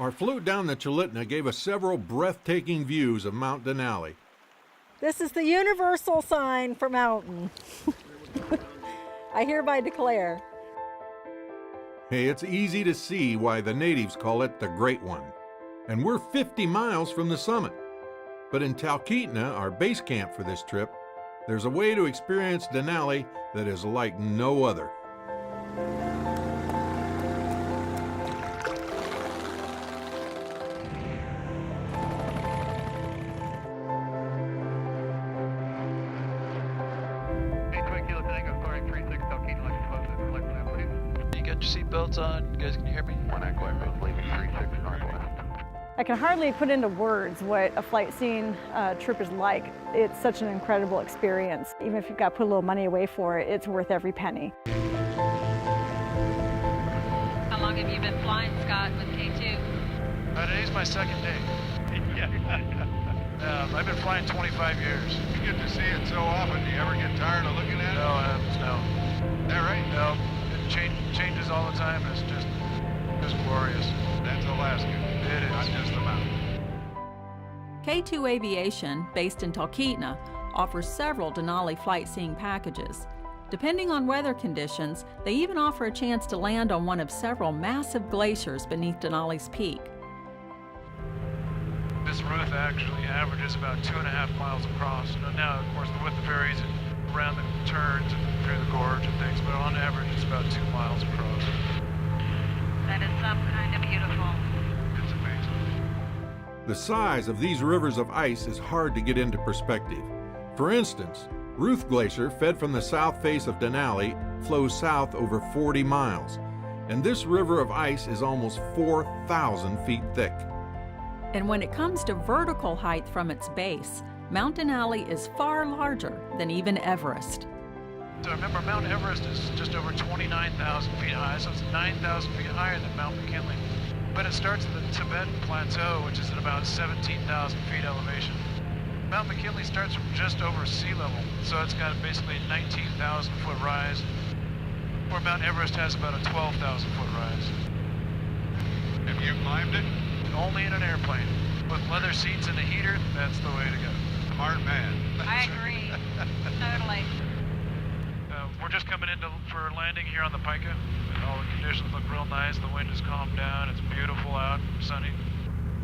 Our float down the Talkeetna gave us several breathtaking views of Mount Denali. This is the universal sign for mountain. I hereby declare. Hey, it's easy to see why the natives call it the Great One. And we're 50 miles from the summit. But in Talkeetna, our base camp for this trip, there's a way to experience Denali that is like no other. You got your seatbelts on? You guys can hear me? I can hardly put into words what a flight scene trip is like. It's such an incredible experience. Even if you've got to put a little money away for it, it's worth every penny. How long have you been flying, Scott, with K2? Today's my second day. I've been flying 25 years. You get to see it so often. Do you ever get tired of looking at it? No. Is that right? No. It changes all the time. It's just glorious. That's Alaska. It is. Not just the mountain. K2 Aviation, based in Talkeetna, offers several Denali flight seeing packages. Depending on weather conditions, they even offer a chance to land on one of several massive glaciers beneath Denali's peak. This route actually averages about 2.5 miles across. Now, of course, with the varies around the turns and through the gorge and things, but on average, it's about 2 miles across. That is some kind of beautiful. It's amazing. The size of these rivers of ice is hard to get into perspective. For instance, Ruth Glacier, fed from the south face of Denali, flows south over 40 miles. And this river of ice is almost 4,000 feet thick. And when it comes to vertical height from its base, Mount Denali is far larger than even Everest. So remember, Mount Everest is just over 29,000 feet high, so it's 9,000 feet higher than Mount McKinley. But it starts at the Tibetan Plateau, which is at about 17,000 feet elevation. Mount McKinley starts from just over sea level, so it's got basically a 19,000 foot rise, where Mount Everest has about a 12,000 foot rise. Have you climbed it? Only in an airplane. With leather seats and a heater, that's the way to go. Smart man. I agree. Totally. We're just coming in for landing here on the Pica. All the conditions look real nice. The wind has calmed down. It's beautiful out, sunny.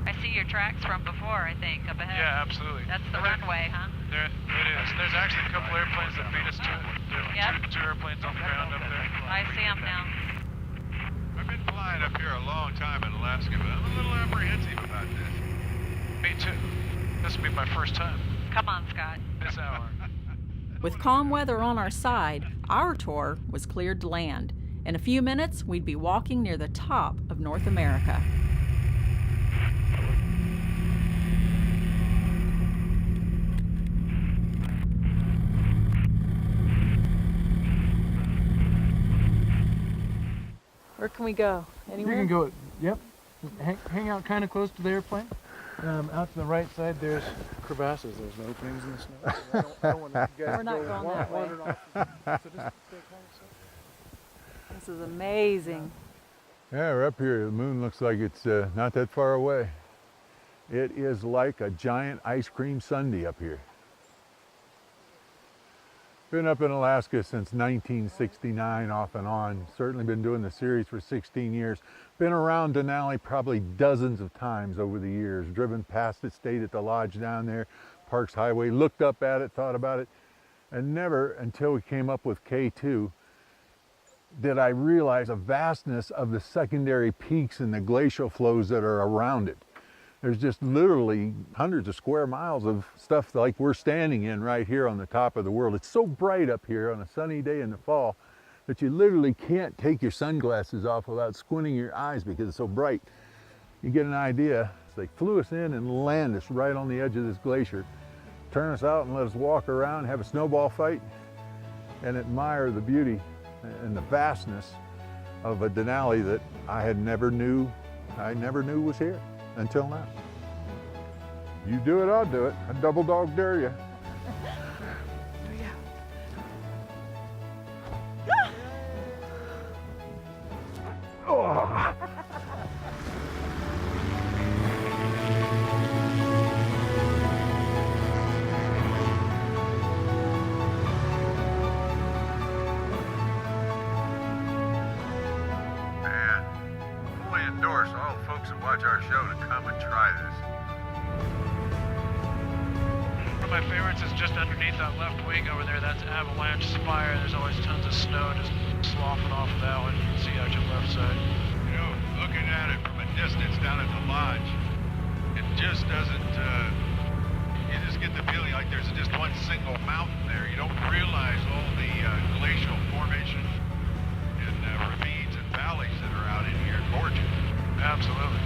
I see your tracks from before, I think, up ahead. Yeah, absolutely. That's the runway, huh? It is. There's actually a couple airplanes that beat us to it. There's Yep. two airplanes on the ground up there. I see them now. I've been flying up here a long time in Alaska, but I'm a little apprehensive about this. Me too. This will be my first time. Come on, Scott. This hour. With calm weather on our side, our tour was cleared to land. In a few minutes, we'd be walking near the top of North America. Where can we go? Anywhere? You can go, yep. Hang out kind of close to the airplane. Out to the right side, there's crevasses. There's no openings in the snow. I don't want you guys We're not going that way. wandering off. So just stay kind of safe. This is amazing. Yeah, we're up here. The moon looks like it's not that far away. It is like a giant ice cream sundae up here. Been up in Alaska since 1969, off and on. Certainly been doing the series for 16 years. Been around Denali probably dozens of times over the years. Driven past it, stayed at the lodge down there, Parks Highway, looked up at it, thought about it. And never until we came up with K2 did I realize the vastness of the secondary peaks and the glacial flows that are around it. There's just literally hundreds of square miles of stuff like we're standing in right here on the top of the world. It's so bright up here on a sunny day in the fall that you literally can't take your sunglasses off without squinting your eyes because it's so bright. You get an idea. They flew us in and landed us right on the edge of this glacier, turn us out and let us walk around, have a snowball fight, and admire the beauty and the vastness of a Denali that I never knew was here until now. You do it, I'll do it. I double dog dare you. Oh. watch our show to come and try this. One of my favorites is just underneath that left wing over there. That's Avalanche Spire. There's always tons of snow just sloughing off of that one. You can see out your left side. You know, looking at it from a distance down at the lodge, it just doesn't, you just get the feeling like there's just one single mountain there. You don't realize all the glacial formation and ravines and valleys that are out in here. Gorgeous. Absolutely.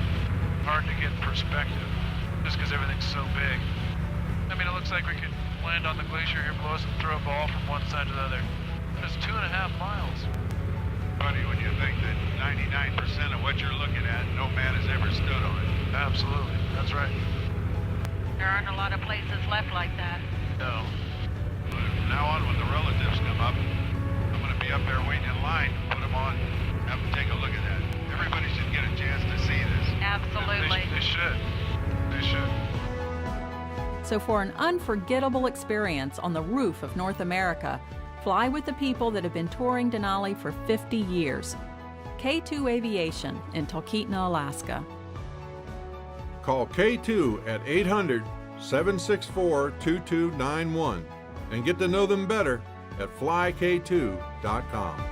Hard to get in perspective, just because everything's so big. I mean, it looks like we could land on the glacier here below us and throw a ball from one side to the other. It's 2.5 miles. Funny when you think that 99% of what you're looking at, no man has ever stood on it. Absolutely. That's right. There aren't a lot of places left like that. No. But from now on, when the relatives come up, I'm going to be up there waiting in line, put them on, have them take a look at that. Everybody should get a chance to see this. Absolutely. They should. They should. So for an unforgettable experience on the roof of North America, fly with the people that have been touring Denali for 50 years. K2 Aviation in Talkeetna, Alaska. Call K2 at 800-764-2291 and get to know them better at flyk2.com.